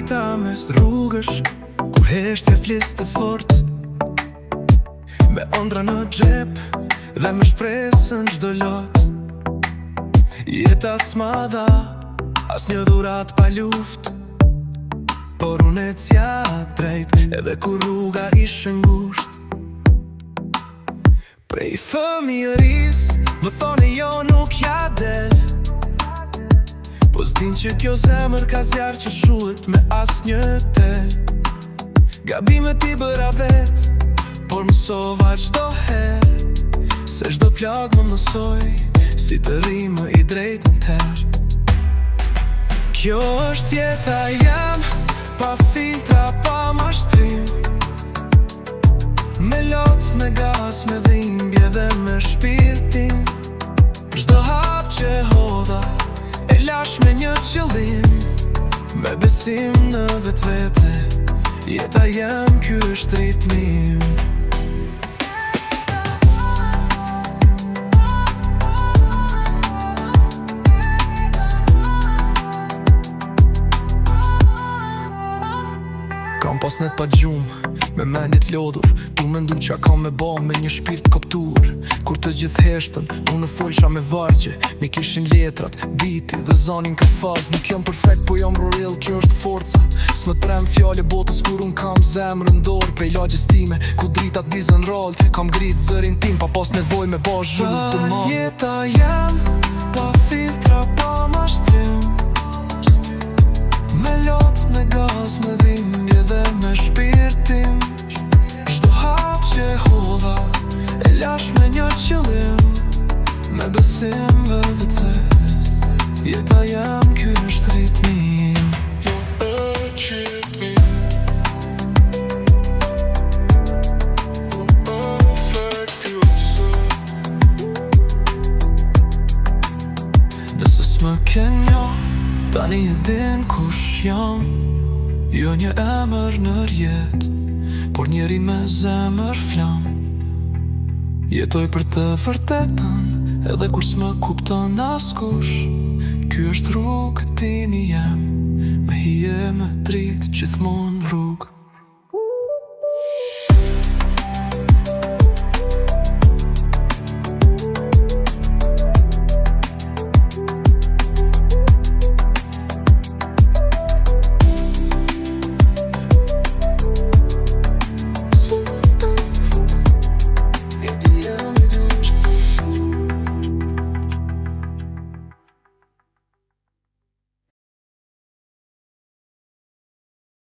drita mes rrugësh, ku heshtja fliste fort, me ëndra në xhep dhe me shpresën çdo lot. Jeta s'ma dha asnjë dhurat pa luft, por unë ecja drejt edhe kur rruga ishte ngusht. Prej fëmijëris më thone jo nuk ja del, po s'din që kjo zemër ka zjarë që shuhet me asnjë tel. Gabimet i bëra vet, por mësova çdo herë, se çdo plagë më mësoj si të rrimë i drejt në terë. Kjo është jeta jam, pa filtra, pa mashtrim, me lot, me gas, me dhimbje dhe me shpirtin. Çdo hap që hodha e lash me një qëllim, me besim në vetvete, jeta jam, ky është ritmim. Kam pas net pa gjumë, me menit lodhur, tu me ndu qa kam me ba me një shpirt koptur. Kur të gjithë heshtën, unë folsha me vargje, mi kishin letrat, biti dhe zanin ka faz. Nuk jam perfekt, po jam real, kjo është forca. S'më trem fjale botës kur unë kam zemrën dorë. Prej lagjes time, ku dritat dizën rallë, kam gritë zërin tim, pa pas nevoj me ba zhurë të ma. Jeta jam, pa filtra, pa mashtrim, me lot, me gaz, me dhimbje dhe me shpirtin. Çdo hap që hodha e lash me një qëllim, me besim vëllëces, jeta jam, ky është ritmim. Nëse s'më ke njo, tani e din kush jam. Jo një emër në rjet, por njeri me zemër flam. Jetoj për të vërtetën, edhe kur s'më kupton askush. Ky është rrugë timi jem, me hije me dritë gjithmonë rrugë.